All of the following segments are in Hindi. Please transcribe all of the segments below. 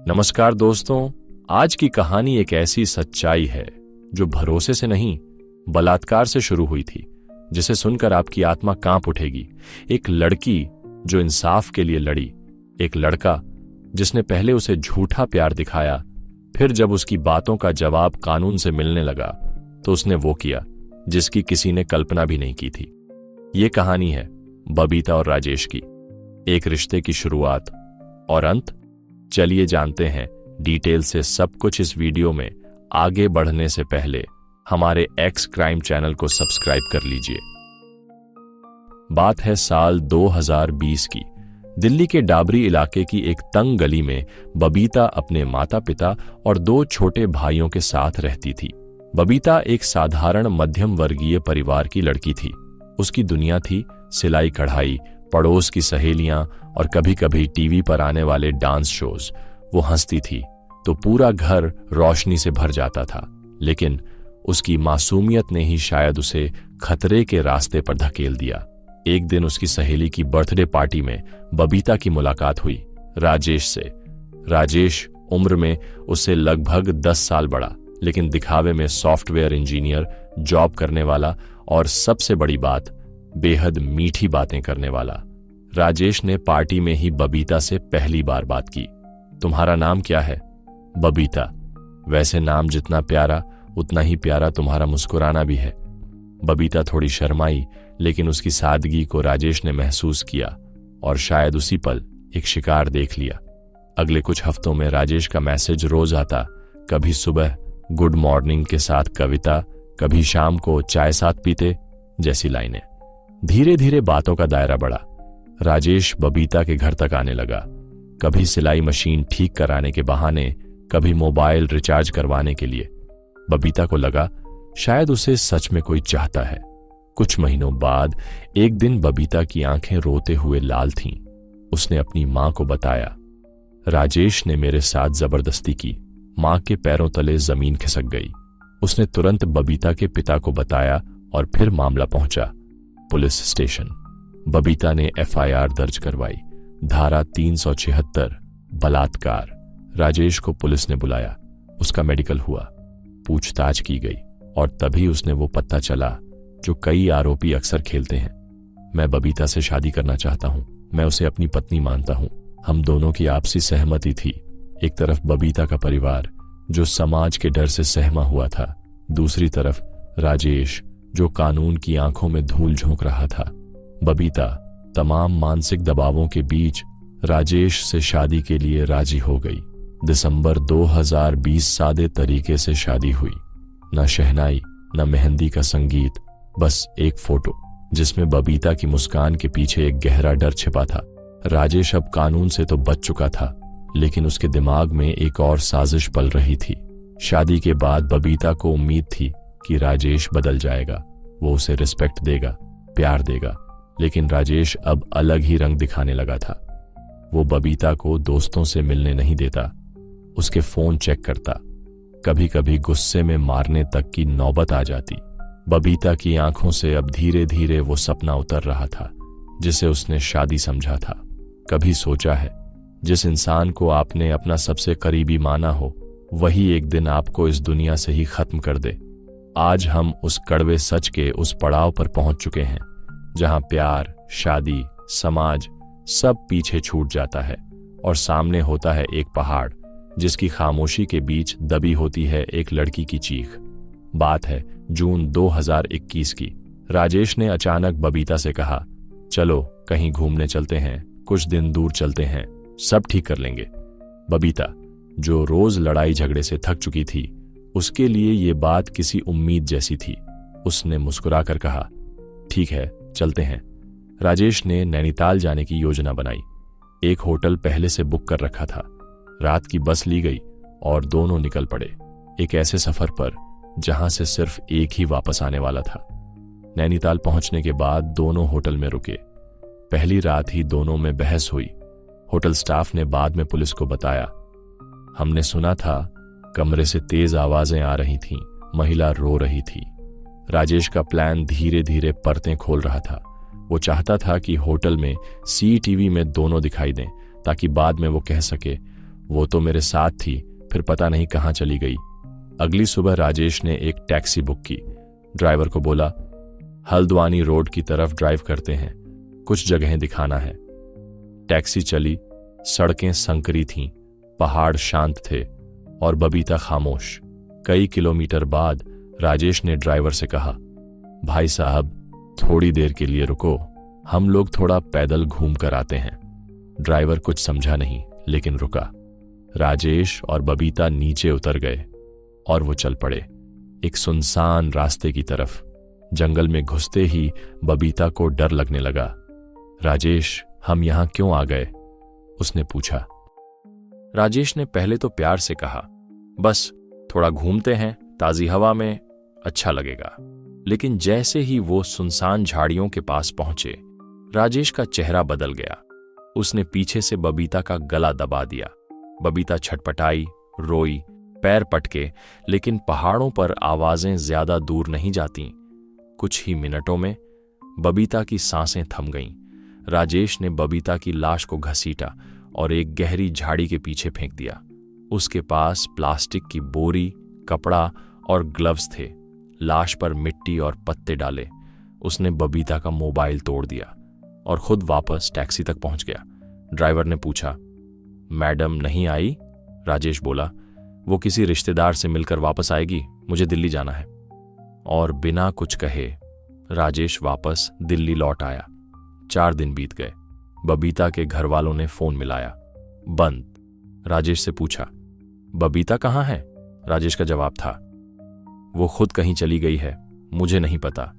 नमस्कार दोस्तों, आज की कहानी एक ऐसी सच्चाई है जो भरोसे से नहीं बलात्कार से शुरू हुई थी, जिसे सुनकर आपकी आत्मा कांप उठेगी। एक लड़की जो इंसाफ के लिए लड़ी, एक लड़का जिसने पहले उसे झूठा प्यार दिखाया, फिर जब उसकी बातों का जवाब कानून से मिलने लगा तो उसने वो किया जिसकी किसी ने कल्पना भी नहीं की थी। ये कहानी है बबीता और राजेश की, एक रिश्ते की शुरुआत और अंत। चलिए जानते हैं डिटेल से सब कुछ इस वीडियो में। आगे बढ़ने से पहले हमारे एक्स क्राइम चैनल को सब्सक्राइब कर लीजिए। बात है साल 2020 की। दिल्ली के डाबरी इलाके की एक तंग गली में बबीता अपने माता पिता और 2 छोटे भाइयों के साथ रहती थी। बबीता एक साधारण मध्यम वर्गीय परिवार की लड़की थी। उसकी दुनिया थी सिलाई कढ़ाई, पड़ोस की सहेलियां और कभी कभी टीवी पर आने वाले डांस शोज। वो हंसती थी तो पूरा घर रोशनी से भर जाता था, लेकिन उसकी मासूमियत ने ही शायद उसे खतरे के रास्ते पर धकेल दिया। एक दिन उसकी सहेली की बर्थडे पार्टी में बबीता की मुलाकात हुई राजेश से। राजेश उम्र में उससे लगभग 10 साल बड़ा, लेकिन दिखावे में सॉफ्टवेयर इंजीनियर, जॉब करने वाला और सबसे बड़ी बात, बेहद मीठी बातें करने वाला। राजेश ने पार्टी में ही बबीता से पहली बार बात की। तुम्हारा नाम क्या है? बबीता। वैसे नाम जितना प्यारा उतना ही प्यारा तुम्हारा मुस्कुराना भी है। बबीता थोड़ी शर्माई, लेकिन उसकी सादगी को राजेश ने महसूस किया और शायद उसी पल एक शिकार देख लिया। अगले कुछ हफ्तों में राजेश का मैसेज रोज आता। कभी सुबह गुड मॉर्निंग के साथ कविता, कभी शाम को चाय साथ पीते जैसी लाइनें। धीरे धीरे बातों का दायरा बढ़ा। राजेश बबीता के घर तक आने लगा, कभी सिलाई मशीन ठीक कराने के बहाने, कभी मोबाइल रिचार्ज करवाने के लिए। बबीता को लगा शायद उसे सच में कोई चाहता है। कुछ महीनों बाद एक दिन बबीता की आंखें रोते हुए लाल थीं। उसने अपनी मां को बताया, राजेश ने मेरे साथ जबरदस्ती की। मां के पैरों तले जमीन खिसक गई। उसने तुरंत बबीता के पिता को बताया और फिर मामला पहुंचा पुलिस स्टेशन। बबीता ने FIR दर्ज करवाई, धारा 376 बलात्कार। राजेश को पुलिस ने बुलाया। उसका मेडिकल हुआ, पूछताछ की गई और तभी उसने वो पत्ता चला जो कई आरोपी अक्सर खेलते हैं। मैं बबीता से शादी करना चाहता हूं, मैं उसे अपनी पत्नी मानता हूं। हम दोनों की आपसी सहमति थी। एक तरफ बबीता का परिवार जो समाज के डर से सहमा हुआ था, दूसरी तरफ राजेश जो कानून की आंखों में धूल झोंक रहा था। बबीता तमाम मानसिक दबावों के बीच राजेश से शादी के लिए राजी हो गई। दिसंबर 2020 सादे तरीके से शादी हुई। न शहनाई, न मेहंदी का संगीत, बस एक फोटो जिसमें बबीता की मुस्कान के पीछे एक गहरा डर छिपा था। राजेश अब कानून से तो बच चुका था, लेकिन उसके दिमाग में एक और साजिश पल रही थी। शादी के बाद बबीता को उम्मीद थी कि राजेश बदल जाएगा, वो उसे रिस्पेक्ट देगा, प्यार देगा, लेकिन राजेश अब अलग ही रंग दिखाने लगा था। वो बबीता को दोस्तों से मिलने नहीं देता, उसके फोन चेक करता, कभी कभी गुस्से में मारने तक की नौबत आ जाती। बबीता की आंखों से अब धीरे धीरे वो सपना उतर रहा था जिसे उसने शादी समझा था। कभी सोचा है, जिस इंसान को आपने अपना सबसे करीबी माना हो, वही एक दिन आपको इस दुनिया से ही खत्म कर दे। आज हम उस कड़वे सच के उस पड़ाव पर पहुंच चुके हैं जहां प्यार, शादी, समाज सब पीछे छूट जाता है और सामने होता है एक पहाड़ जिसकी खामोशी के बीच दबी होती है एक लड़की की चीख। बात है जून 2021 की। राजेश ने अचानक बबीता से कहा, चलो कहीं घूमने चलते हैं, कुछ दिन दूर चलते हैं, सब ठीक कर लेंगे। बबीता जो रोज लड़ाई झगड़े से थक चुकी थी, उसके लिए ये बात किसी उम्मीद जैसी थी। उसने मुस्कुराकर कहा, ठीक है चलते हैं। राजेश ने नैनीताल जाने की योजना बनाई। एक होटल पहले से बुक कर रखा था। रात की बस ली गई और दोनों निकल पड़े एक ऐसे सफर पर जहां से सिर्फ एक ही वापस आने वाला था। नैनीताल पहुंचने के बाद दोनों होटल में रुके। पहली रात ही दोनों में बहस हुई। होटल स्टाफ ने बाद में पुलिस को बताया, हमने सुना था कमरे से तेज आवाजें आ रही थीं, महिला रो रही थी। राजेश का प्लान धीरे धीरे परतें खोल रहा था। वो चाहता था कि होटल में CCTV में दोनों दिखाई दें ताकि बाद में वो कह सके, वो तो मेरे साथ थी, फिर पता नहीं कहाँ चली गई। अगली सुबह राजेश ने एक टैक्सी बुक की। ड्राइवर को बोला, हल्द्वानी रोड की तरफ ड्राइव करते हैं, कुछ जगहें दिखाना है। टैक्सी चली। सड़कें संकरी थीं, पहाड़ शांत थे और बबीता खामोश। कई किलोमीटर बाद राजेश ने ड्राइवर से कहा, भाई साहब थोड़ी देर के लिए रुको, हम लोग थोड़ा पैदल घूम कर आते हैं। ड्राइवर कुछ समझा नहीं, लेकिन रुका। राजेश और बबीता नीचे उतर गए और वो चल पड़े, एक सुनसान रास्ते की तरफ। जंगल में घुसते ही बबीता को डर लगने लगा। राजेश, हम यहां क्यों आ गए? उसने पूछा। राजेश ने पहले तो प्यार से कहा, बस थोड़ा घूमते हैं, ताजी हवा में अच्छा लगेगा। लेकिन जैसे ही वो सुनसान झाड़ियों के पास पहुंचे, राजेश का चेहरा बदल गया। उसने पीछे से बबीता का गला दबा दिया। बबीता छटपटाई, रोई, पैर पटके, लेकिन पहाड़ों पर आवाजें ज्यादा दूर नहीं जातीं। कुछ ही मिनटों में बबीता की सांसें थम गईं। राजेश ने बबीता की लाश को घसीटा और एक गहरी झाड़ी के पीछे फेंक दिया। उसके पास प्लास्टिक की बोरी, कपड़ा और ग्लव्स थे। लाश पर मिट्टी और पत्ते डाले। उसने बबीता का मोबाइल तोड़ दिया और खुद वापस टैक्सी तक पहुंच गया। ड्राइवर ने पूछा, मैडम नहीं आई? राजेश बोला, वो किसी रिश्तेदार से मिलकर वापस आएगी, मुझे दिल्ली जाना है। और बिना कुछ कहे राजेश वापस दिल्ली लौट आया। 4 दिन बीत गए। बबीता के घर वालों ने फोन मिलाया, बंद। राजेश से पूछा, बबीता कहाँ है? राजेश का जवाब था, वो खुद कहीं चली गई है, मुझे नहीं पता।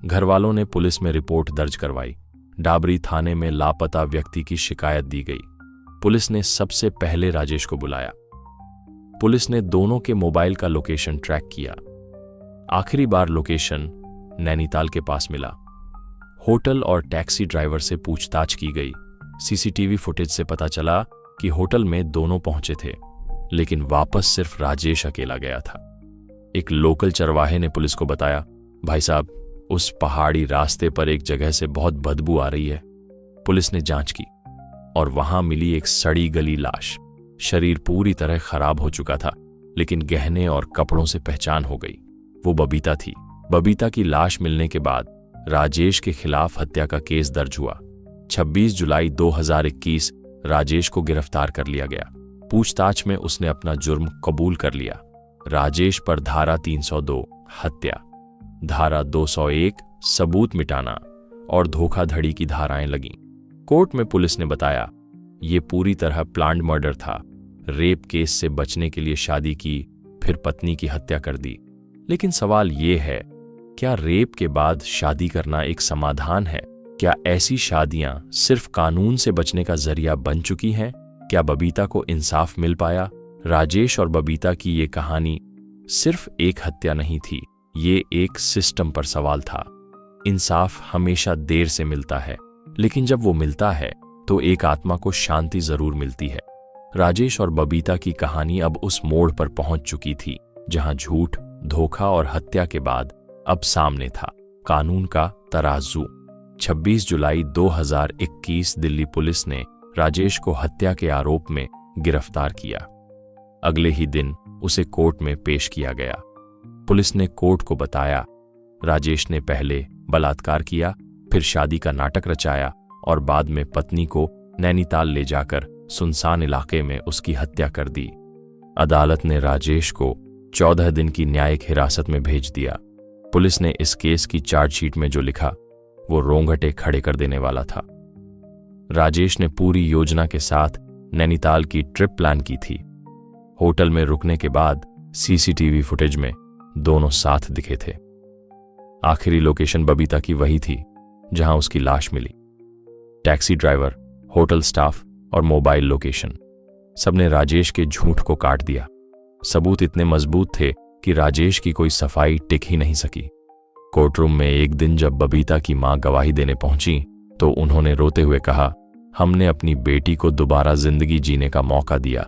घर वालों ने पुलिस में रिपोर्ट दर्ज करवाई। डाबरी थाने में लापता व्यक्ति की शिकायत दी गई। पुलिस ने सबसे पहले राजेश को बुलाया। पुलिस ने दोनों के मोबाइल का लोकेशन ट्रैक किया। आखिरी बार लोकेशन नैनीताल के पास मिला। होटल और टैक्सी ड्राइवर से पूछताछ की गई। सीसीटीवी फुटेज से पता चला कि होटल में दोनों पहुंचे थे, लेकिन वापस सिर्फ राजेश अकेला गया था। एक लोकल चरवाहे ने पुलिस को बताया, भाई साहब, उस पहाड़ी रास्ते पर एक जगह से बहुत बदबू आ रही है। पुलिस ने जांच की और वहां मिली एक सड़ी गली लाश। शरीर पूरी तरह खराब हो चुका था, लेकिन गहने और कपड़ों से पहचान हो गई। वो बबीता थी। बबीता की लाश मिलने के बाद राजेश के खिलाफ हत्या का केस दर्ज हुआ। 26 जुलाई 2021 राजेश को गिरफ्तार कर लिया गया। पूछताछ में उसने अपना जुर्म कबूल कर लिया। राजेश पर धारा 302 हत्या, धारा 201 सबूत मिटाना और धोखाधड़ी की धाराएं लगीं। कोर्ट में पुलिस ने बताया, ये पूरी तरह प्लान्ड मर्डर था। रेप केस से बचने के लिए शादी की, फिर पत्नी की हत्या कर दी। लेकिन सवाल ये है, क्या रेप के बाद शादी करना एक समाधान है? क्या ऐसी शादियां सिर्फ कानून से बचने का जरिया बन चुकी हैं? क्या बबीता को इंसाफ मिल पाया? राजेश और बबीता की ये कहानी सिर्फ एक हत्या नहीं थी, ये एक सिस्टम पर सवाल था। इंसाफ हमेशा देर से मिलता है, लेकिन जब वो मिलता है तो एक आत्मा को शांति जरूर मिलती है। राजेश और बबीता की कहानी अब उस मोड़ पर पहुंच चुकी थी जहां झूठ, धोखा और हत्या के बाद अब सामने था कानून का तराजू। 26 जुलाई 2021 दिल्ली पुलिस ने राजेश को हत्या के आरोप में गिरफ्तार किया। अगले ही दिन उसे कोर्ट में पेश किया गया। पुलिस ने कोर्ट को बताया, राजेश ने पहले बलात्कार किया, फिर शादी का नाटक रचाया और बाद में पत्नी को नैनीताल ले जाकर सुनसान इलाके में उसकी हत्या कर दी। अदालत ने राजेश को 14 दिन की न्यायिक हिरासत में भेज दिया। पुलिस ने इस केस की चार्जशीट में जो लिखा, वो रोंगटे खड़े कर देने वाला था। राजेश ने पूरी योजना के साथ नैनीताल की ट्रिप प्लान की थी। होटल में रुकने के बाद सीसीटीवी फुटेज में दोनों साथ दिखे थे। आखिरी लोकेशन बबीता की वही थी जहां उसकी लाश मिली। टैक्सी ड्राइवर, होटल स्टाफ और मोबाइल लोकेशन, सबने राजेश के झूठ को काट दिया। सबूत इतने मजबूत थे कि राजेश की कोई सफाई टिक ही नहीं सकी। कोर्टरूम में एक दिन जब बबीता की मां गवाही देने पहुंची तो उन्होंने रोते हुए कहा, हमने अपनी बेटी को दोबारा जिंदगी जीने का मौका दिया,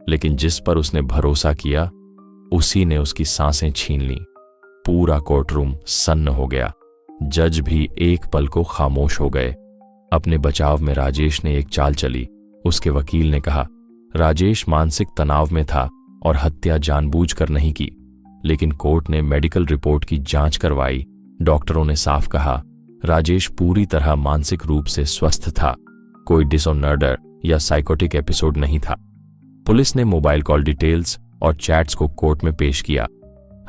लेकिन जिस पर उसने भरोसा किया उसी ने उसकी सांसें छीन ली। पूरा कोर्टरूम सन्न हो गया। जज भी एक पल को खामोश हो गए। अपने बचाव में राजेश ने एक चाल चली। उसके वकील ने कहा, राजेश मानसिक तनाव में था और हत्या जानबूझकर नहीं की। लेकिन कोर्ट ने मेडिकल रिपोर्ट की जांच करवाई। डॉक्टरों ने साफ कहा, राजेश पूरी तरह मानसिक रूप से स्वस्थ था। कोई डिसऑर्डर या साइकोटिक एपिसोड नहीं था। पुलिस ने मोबाइल कॉल डिटेल्स और चैट्स को कोर्ट में पेश किया।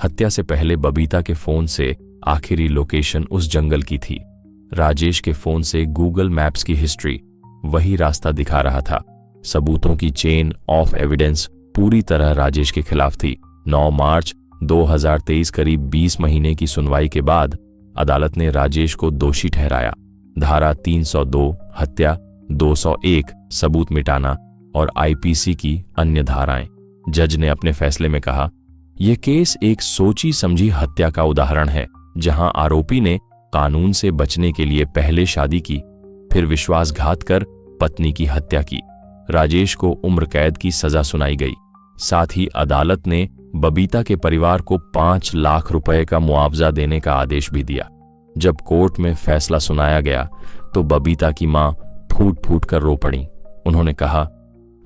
हत्या से पहले बबीता के फोन से आखिरी लोकेशन उस जंगल की थी। राजेश के फोन से गूगल मैप्स की हिस्ट्री वही रास्ता दिखा रहा था। सबूतों की चेन ऑफ एविडेंस पूरी तरह राजेश के खिलाफ थी। 9 मार्च 2023 करीब 20 महीने की सुनवाई के बाद अदालत ने राजेश को दोषी ठहराया। धारा 302 हत्या, 201 सबूत मिटाना और आईपीसी की अन्य धाराएं। जज ने अपने फैसले में कहा, यह केस एक सोची समझी हत्या का उदाहरण है, जहां आरोपी ने कानून से बचने के लिए पहले शादी की, फिर विश्वासघात कर पत्नी की हत्या की। राजेश को उम्र कैद की सजा सुनाई गई। साथ ही अदालत ने बबीता के परिवार को 5 लाख रुपए का मुआवजा देने का आदेश भी दिया। जब कोर्ट में फैसला सुनाया गया तो बबीता की मां फूट फूट कर रो पड़ी। उन्होंने कहा,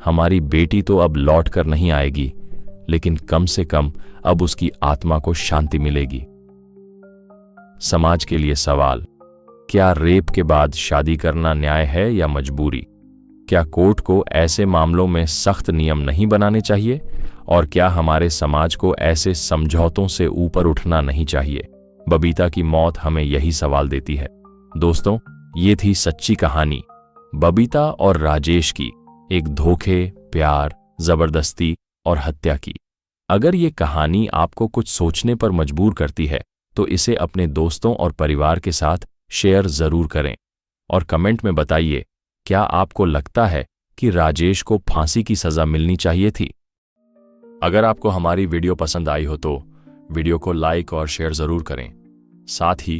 हमारी बेटी तो अब लौट कर नहीं आएगी, लेकिन कम से कम अब उसकी आत्मा को शांति मिलेगी। समाज के लिए सवाल, क्या रेप के बाद शादी करना न्याय है या मजबूरी? क्या कोर्ट को ऐसे मामलों में सख्त नियम नहीं बनाने चाहिए? और क्या हमारे समाज को ऐसे समझौतों से ऊपर उठना नहीं चाहिए? बबीता की मौत हमें यही सवाल देती है। दोस्तों, ये थी सच्ची कहानी बबीता और राजेश की, एक धोखे, प्यार, जबरदस्ती और हत्या की। अगर ये कहानी आपको कुछ सोचने पर मजबूर करती है तो इसे अपने दोस्तों और परिवार के साथ शेयर जरूर करें और कमेंट में बताइए, क्या आपको लगता है कि राजेश को फांसी की सजा मिलनी चाहिए थी? अगर आपको हमारी वीडियो पसंद आई हो तो वीडियो को लाइक और शेयर जरूर करें। साथ ही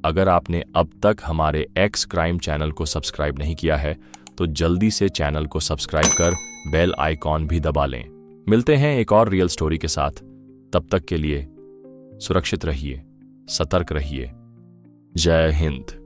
अगर आपने अब तक हमारे एक्स क्राइम चैनल को सब्सक्राइब नहीं किया है तो जल्दी से चैनल को सब्सक्राइब कर बेल आइकॉन भी दबा लें। मिलते हैं एक और रियल स्टोरी के साथ। तब तक के लिए सुरक्षित रहिए, सतर्क रहिए। जय हिंद।